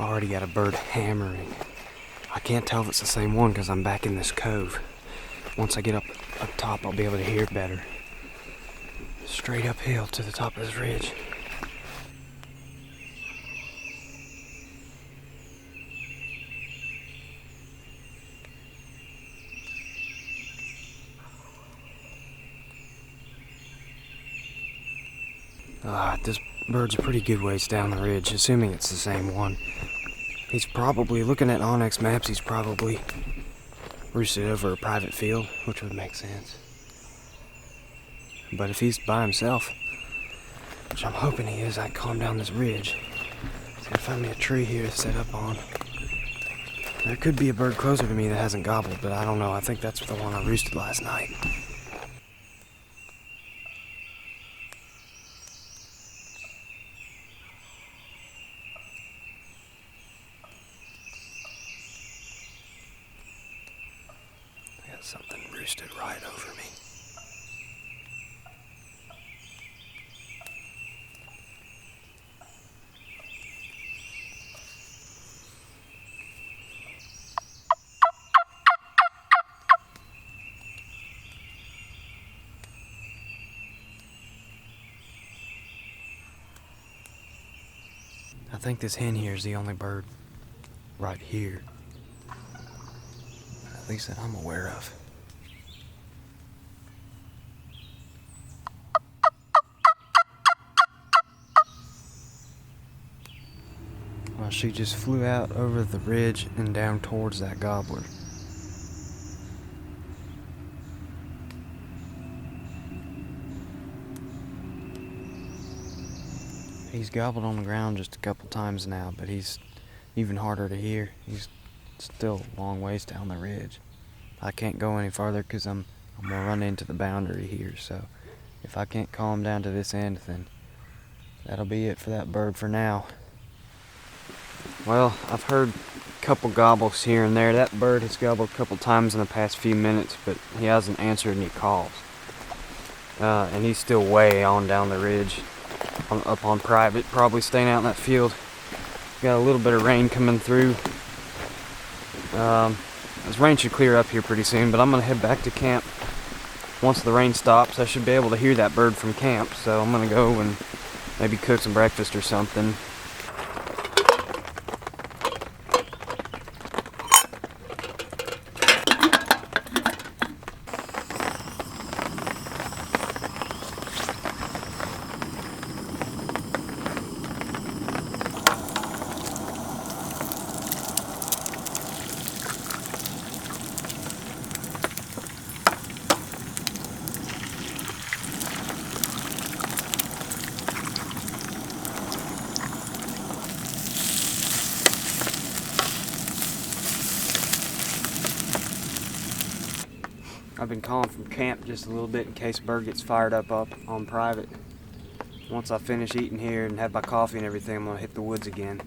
Already got a bird hammering. I can't tell if it's the same one because I'm back in this cove. Once I get up top, I'll be able to hear better. Straight uphill to the top of this ridge. This bird's a pretty good ways down the ridge, assuming it's the same one. He's probably, looking at Onyx maps, he's probably roosted over a private field, which would make sense. But if he's by himself, which I'm hoping he is, I calm down this ridge. So I found me a tree here to set up on. There could be a bird closer to me that hasn't gobbled, but I don't know. I think that's the one I roosted last night. I got something roosted right over me. I think this hen here is the only bird right here, at least that I'm aware of. Well, she just flew out over the ridge and down towards that gobbler. He's gobbled on the ground just a couple times now, but he's even harder to hear. He's still a long ways down the ridge. I can't go any farther because I'm gonna run into the boundary here, so if I can't call him down to this end, then that'll be it for that bird for now. Well, I've heard a couple gobbles here and there. That bird has gobbled a couple times in the past few minutes, but he hasn't answered any calls. And he's still way on down the ridge. Up on private, probably staying out in that field. Got a little bit of rain coming through. This rain should clear up here pretty soon, but I'm gonna head back to camp. Once the rain stops, I should be able to hear that bird from camp, so I'm gonna go and maybe cook some breakfast or something. I've been calling from camp just a little bit in case bird gets fired up on private. Once I finish eating here and have my coffee and everything, I'm gonna hit the woods again.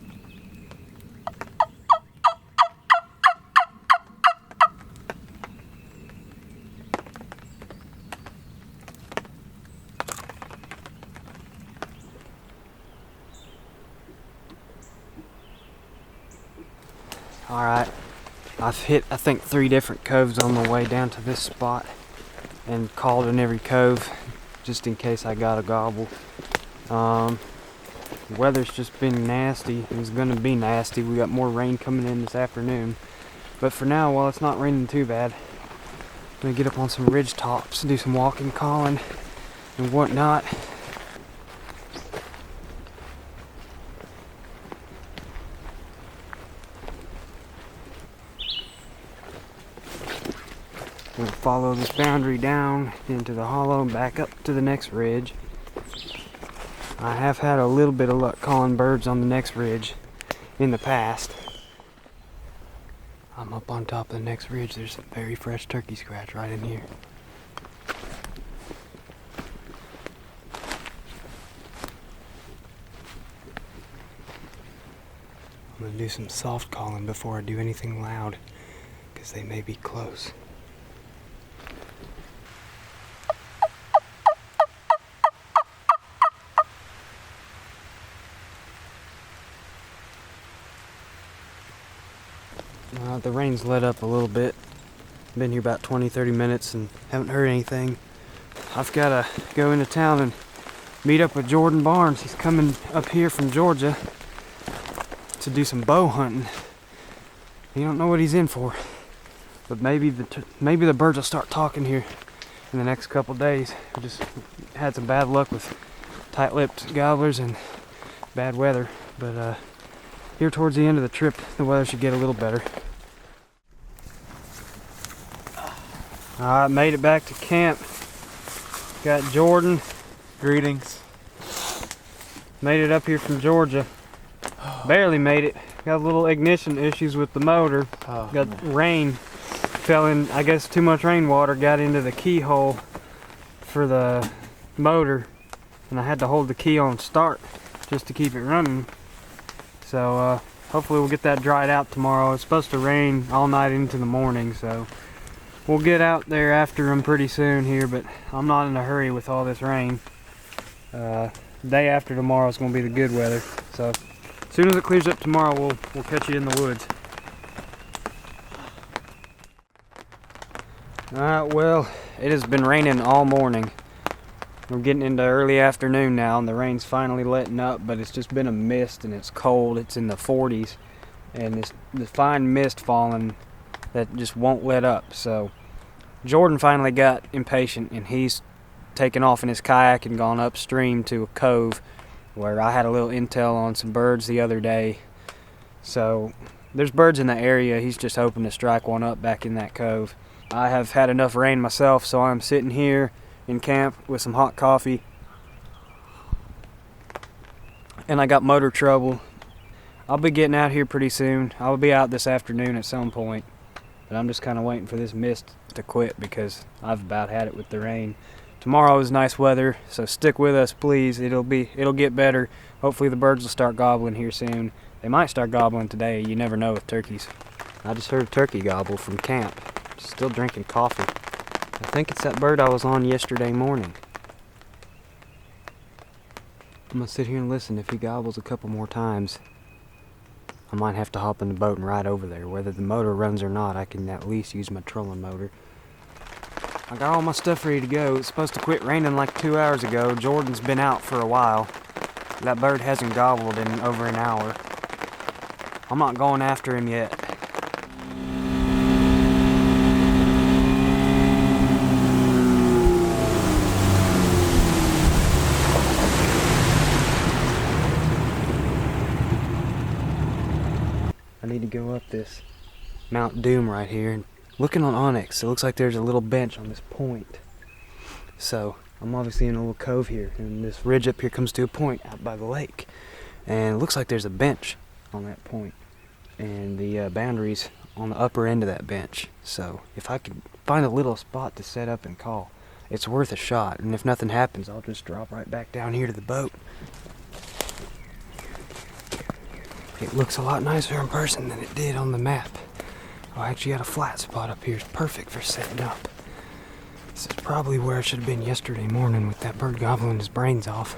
Alright, I've hit, I think, 3 different coves on the way down to this spot and called in every cove just in case I got a gobble. The weather's just been nasty. It's going to be nasty. We got more rain coming in this afternoon. But for now, while it's not raining too bad, I'm going to get up on some ridge tops and do some walking, calling, and whatnot. We'll follow this boundary down into the hollow and back up to the next ridge. I have had a little bit of luck calling birds on the next ridge in the past. I'm up on top of the next ridge. There's a very fresh turkey scratch right in here. I'm going to do some soft calling before I do anything loud, because they may be close. the rain's let up a little bit. Been here about 20-30 minutes and haven't heard anything. I've got to go into town and meet up with Jordan Barnes. He's coming up here from Georgia to do some bow hunting. You don't know what he's in for, but maybe the birds will start talking here in the next couple days. We just had some bad luck with tight-lipped gobblers and bad weather, but here towards the end of the trip, the weather should get a little better. Alright, made it back to camp. Got Jordan. Greetings. Made it up here from Georgia. Barely made it. Got a little ignition issues with the motor. Got rain. Fell in, I guess too much rainwater got into the keyhole for the motor. And I had to hold the key on start just to keep it running. So hopefully we'll get that dried out tomorrow. It's supposed to rain all night into the morning, so we'll get out there after them pretty soon here, but I'm not in a hurry with all this rain. Day after tomorrow is going to be the good weather, so as soon as it clears up tomorrow, we'll catch you in the woods. Alright, well, it has been raining all morning. We're getting into early afternoon now, and the rain's finally letting up, but it's just been a mist, and it's cold. It's in the 40s, and it's the fine mist falling that just won't let up. So Jordan finally got impatient, and he's taken off in his kayak and gone upstream to a cove where I had a little intel on some birds the other day. So there's birds in the area. He's just hoping to strike one up back in that cove. I have had enough rain myself, so I'm sitting here in camp with some hot coffee, and I got motor trouble. I'll be getting out here pretty soon. I'll be out this afternoon at some point, but I'm just kind of waiting for this mist to quit because I've about had it with the rain. Tomorrow is nice weather, so stick with us, please. It'll get better. Hopefully the birds will start gobbling here soon. They might start gobbling today. You never know with turkeys. I just heard a turkey gobble from camp. Still drinking coffee. I think it's that bird I was on yesterday morning. I'm gonna sit here and listen. If he gobbles a couple more times, I might have to hop in the boat and ride over there. Whether the motor runs or not, I can at least use my trolling motor. I got all my stuff ready to go. It's supposed to quit raining like 2 hours ago. Jordan's been out for a while. That bird hasn't gobbled in over an hour. I'm not going after him yet. I need to go up this Mount Doom right here, and looking on Onyx, it looks like there's a little bench on this point. So I'm obviously in a little cove here, and this ridge up here comes to a point out by the lake, and it looks like there's a bench on that point, and the boundaries on the upper end of that bench. So if I could find a little spot to set up and call, it's worth a shot. And if nothing happens, I'll just drop right back down here to the boat. It looks a lot nicer in person than it did on the map. Oh, I actually got a flat spot up here. It's perfect for setting up. This is probably where I should have been yesterday morning with that bird gobbling his brains off.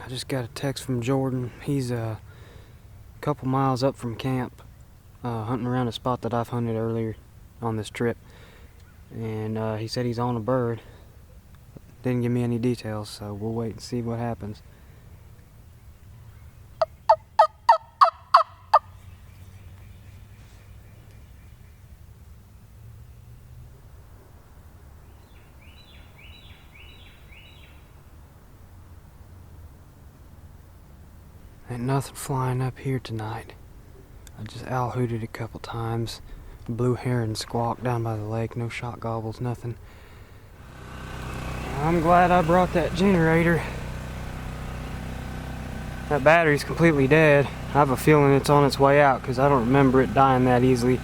I just got a text from Jordan. He's a couple miles up from camp, hunting around a spot that I've hunted earlier on this trip. And he said he's on a bird. Didn't give me any details, so we'll wait and see what happens. Ain't nothing flying up here tonight. I just owl hooted a couple times. Blue heron squawked down by the lake. No shot gobbles, nothing. I'm glad I brought that generator. That battery's completely dead. I have a feeling it's on its way out because I don't remember it dying that easily.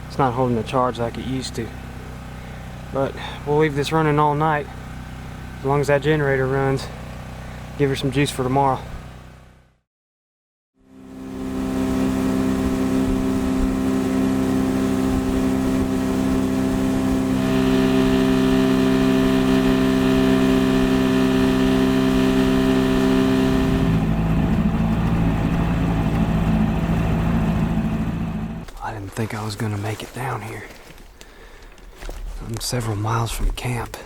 It's not holding the charge like it used to. But we'll leave this running all night. As long as that generator runs. Give her some juice for tomorrow. I didn't think I was gonna make it down here. I'm several miles from camp.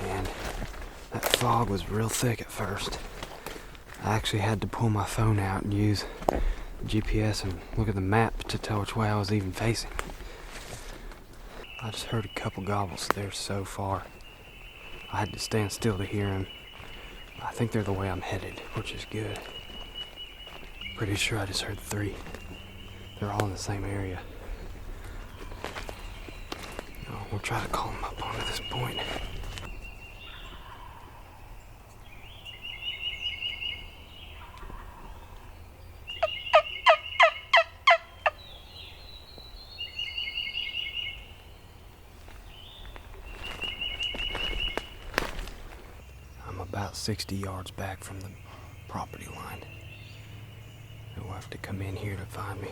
And that fog was real thick at first. I actually had to pull my phone out and use GPS and look at the map to tell which way I was even facing. I just heard a couple gobbles there so far. I had to stand still to hear them. I think they're the way I'm headed, which is good. Pretty sure I just heard 3. They're all in the same area. We'll try to call them up onto this point. I'm about 60 yards back from the property line. They'll have to come in here to find me.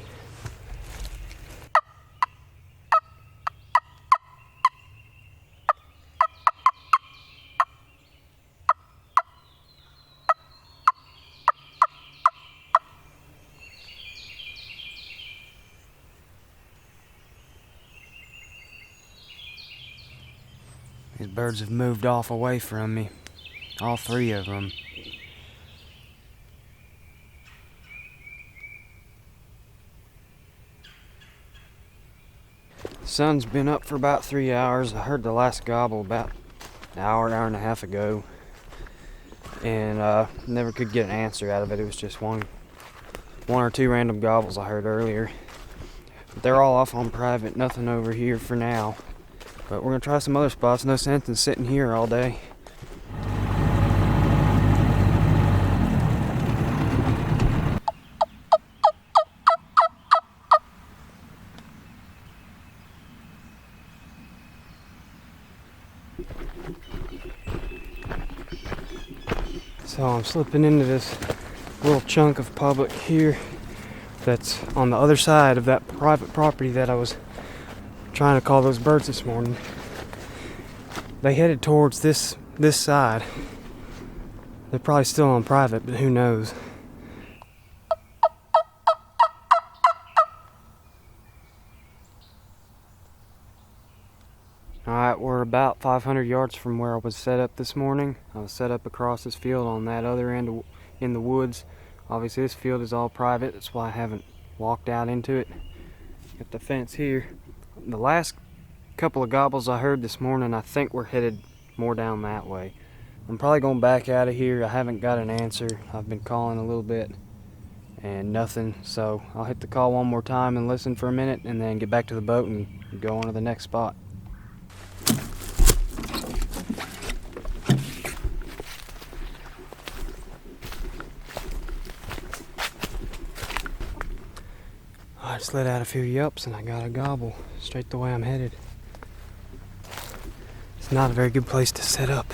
These birds have moved off away from me. All 3 of them. The sun's been up for about 3 hours. I heard the last gobble about an hour and a half ago. And never could get an answer out of it. It was just one or 2 random gobbles I heard earlier. But they're all off on private, nothing over here for now. But we're gonna try some other spots. No sense in sitting here all day. So I'm slipping into this little chunk of public here that's on the other side of that private property that I was trying to call those birds this morning. They headed towards this side. They're probably still on private, but who knows. Alright, we're about 500 yards from where I was set up this morning. I was set up across this field on that other end in the woods. Obviously this field is all private, that's why I haven't walked out into it. Got the fence here. The last couple of gobbles I heard this morning, I think we're headed more down that way. I'm probably going back out of here. I haven't got an answer. I've been calling a little bit and nothing. So I'll hit the call one more time and listen for a minute and then get back to the boat and go on to the next spot. I just let out a few yelps and I got a gobble straight the way I'm headed. It's not a very good place to set up.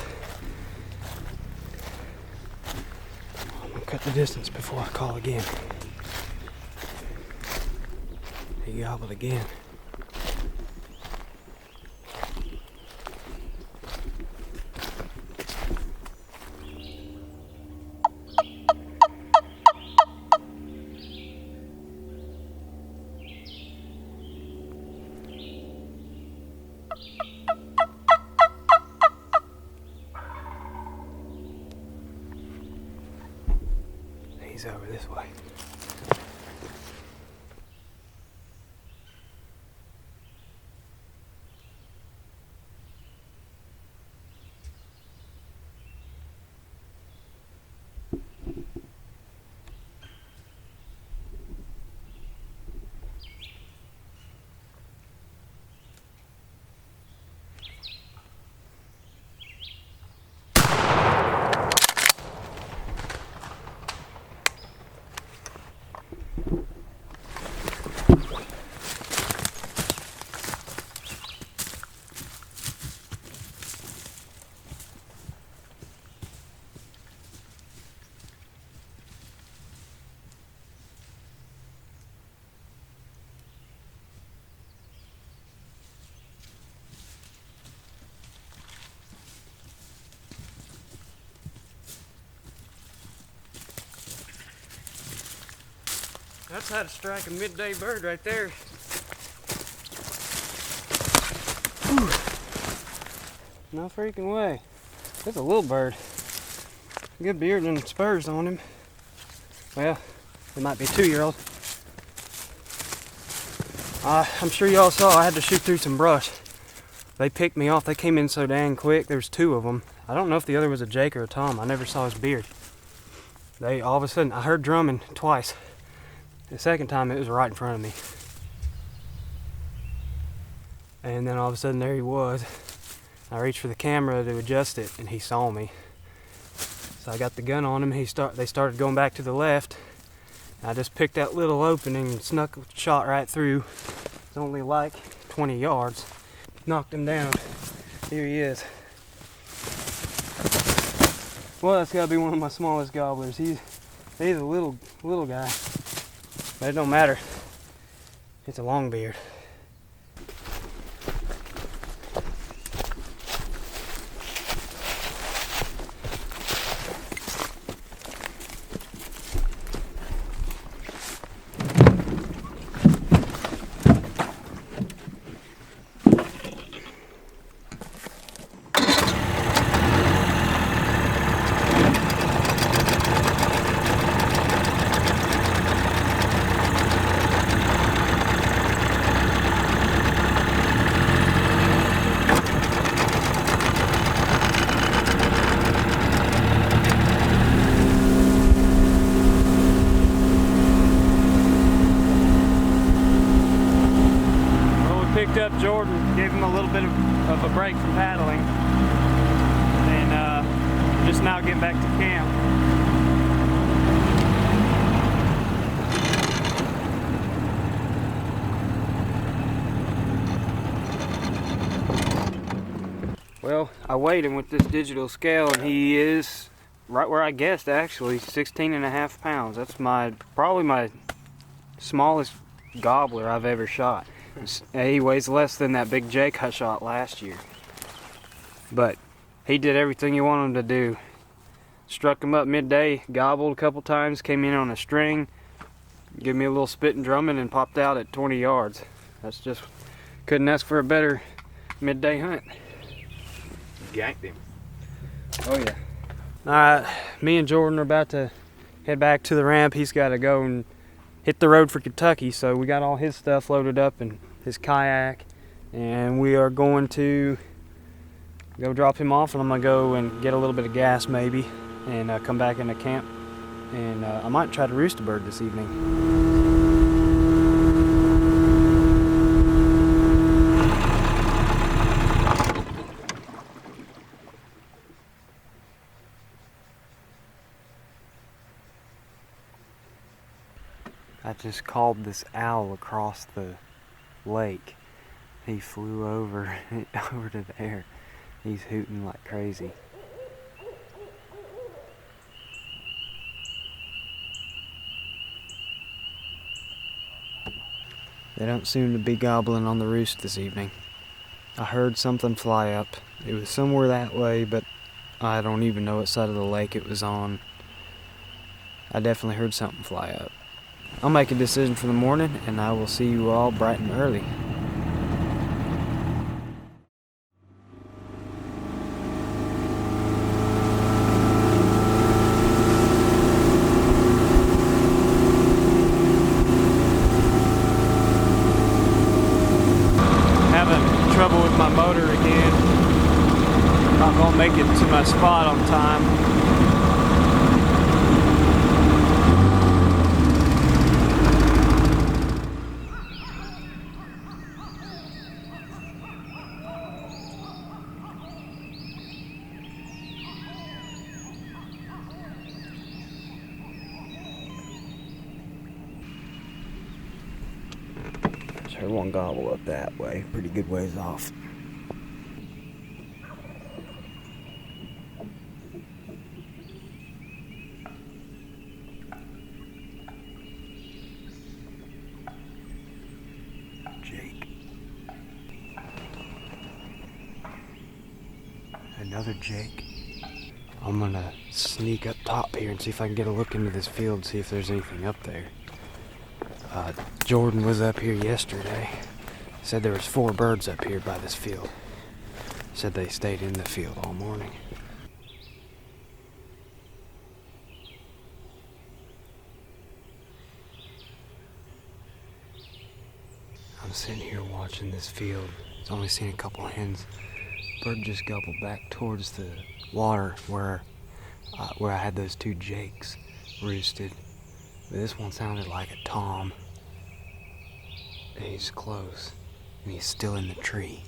I'm gonna cut the distance before I call again. He gobbled again. He's over this way. That's how to strike a midday bird right there. Whew. No freaking way. That's a little bird. Good beard and spurs on him. Well, it might be a 2-year-old. I'm sure y'all saw I had to shoot through some brush. They picked me off. They came in so dang quick. There's 2 of them. I don't know if the other was a Jake or a Tom. I never saw his beard. They all of a sudden, I heard drumming twice. The second time it was right in front of me. And then all of a sudden there he was. I reached for the camera to adjust it and he saw me. So I got the gun on him. They started going back to the left. I just picked that little opening and snuck a shot right through. It's only like 20 yards. Knocked him down. Here he is. Well, that's gotta be one of my smallest gobblers. He's a little guy. But it don't matter. It's a long beard. Picked up Jordan, gave him a little bit of a break from paddling, and just now getting back to camp. Well, I weighed him with this digital scale and he is right where I guessed, actually, 16.5 pounds. That's probably my smallest gobbler I've ever shot. He weighs less than that big Jake I shot last year. But he did everything you want him to do. Struck him up midday, gobbled a couple times, came in on a string, gave me a little spit and drumming, and popped out at 20 yards. That's just, couldn't ask for a better midday hunt. Ganked him. Oh yeah. Alright, me and Jordan are about to head back to the ramp. He's got to go and hit the road for Kentucky, so we got all his stuff loaded up and his kayak, and we are going to go drop him off, and I'm gonna go and get a little bit of gas maybe and come back into camp, and I might try to roost a bird this evening. I just called this owl across the lake. He flew over to there. He's hooting like crazy. They don't seem to be gobbling on the roost this evening. I heard something fly up. It was somewhere that way, but I don't even know what side of the lake it was on. I definitely heard something fly up. I'll make a decision for the morning, and I will see you all bright and early. Having trouble with my motor again. Not gonna make it to my spot on time. Heard one gobble up that way, pretty good ways off. Jake. Another Jake. I'm gonna sneak up top here and see if I can get a look into this field, see if there's anything up there. Jordan was up here yesterday. Said there was 4 birds up here by this field. Said they stayed in the field all morning. I'm sitting here watching this field. I've only seen a couple of hens. Bird just gobbled back towards the water where I had those 2 jakes roosted. But this one sounded like a tom. And he's close. And he's still in the tree.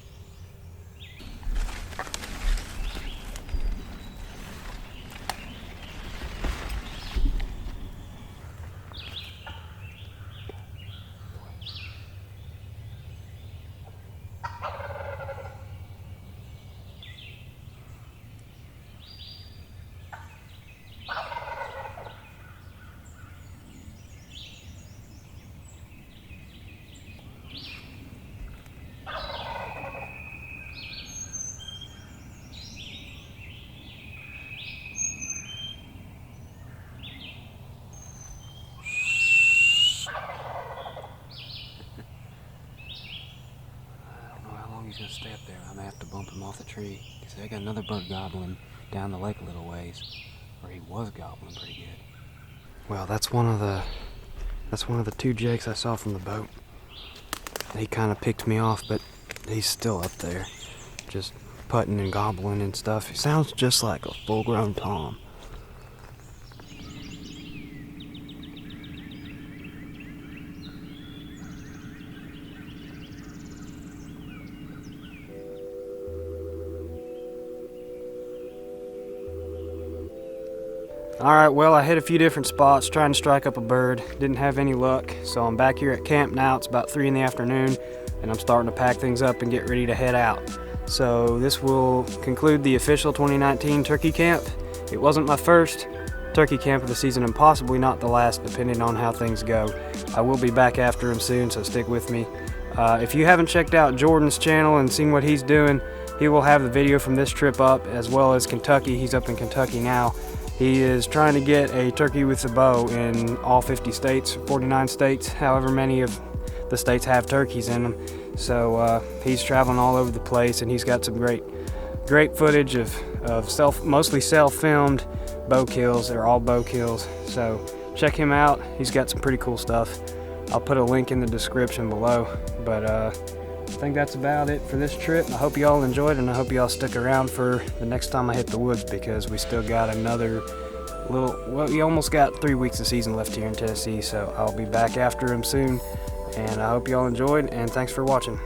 He's gonna stay up there. I may have to bump him off the tree because I got another bird gobbling down the lake a little ways, or he was gobbling pretty good. Well, that's one of the 2 jakes I saw from the boat. He kind of picked me off, but he's still up there, just putting and gobbling and stuff. He sounds just like a full-grown tom. Alright, well, I hit a few different spots trying to strike up a bird. Didn't have any luck, so I'm back here at camp now. It's about 3 in the afternoon, and I'm starting to pack things up and get ready to head out. So this will conclude the official 2019 turkey camp. It wasn't my first turkey camp of the season, and possibly not the last, depending on how things go. I will be back after him soon, so stick with me. If you haven't checked out Jordan's channel and seen what he's doing, he will have the video from this trip up, as well as Kentucky. He's up in Kentucky now. He is trying to get a turkey with a bow in all 50 states, 49 states, however many of the states have turkeys in them. So he's traveling all over the place, and he's got some great footage of mostly self-filmed bow kills. They're all bow kills. So check him out. He's got some pretty cool stuff. I'll put a link in the description below. But I think that's about it for this trip. I hope you all enjoyed, and I hope you all stick around for the next time I hit the woods, because we still got we almost got 3 weeks of season left here in Tennessee. So I'll be back after him soon, and I hope you all enjoyed, and thanks for watching.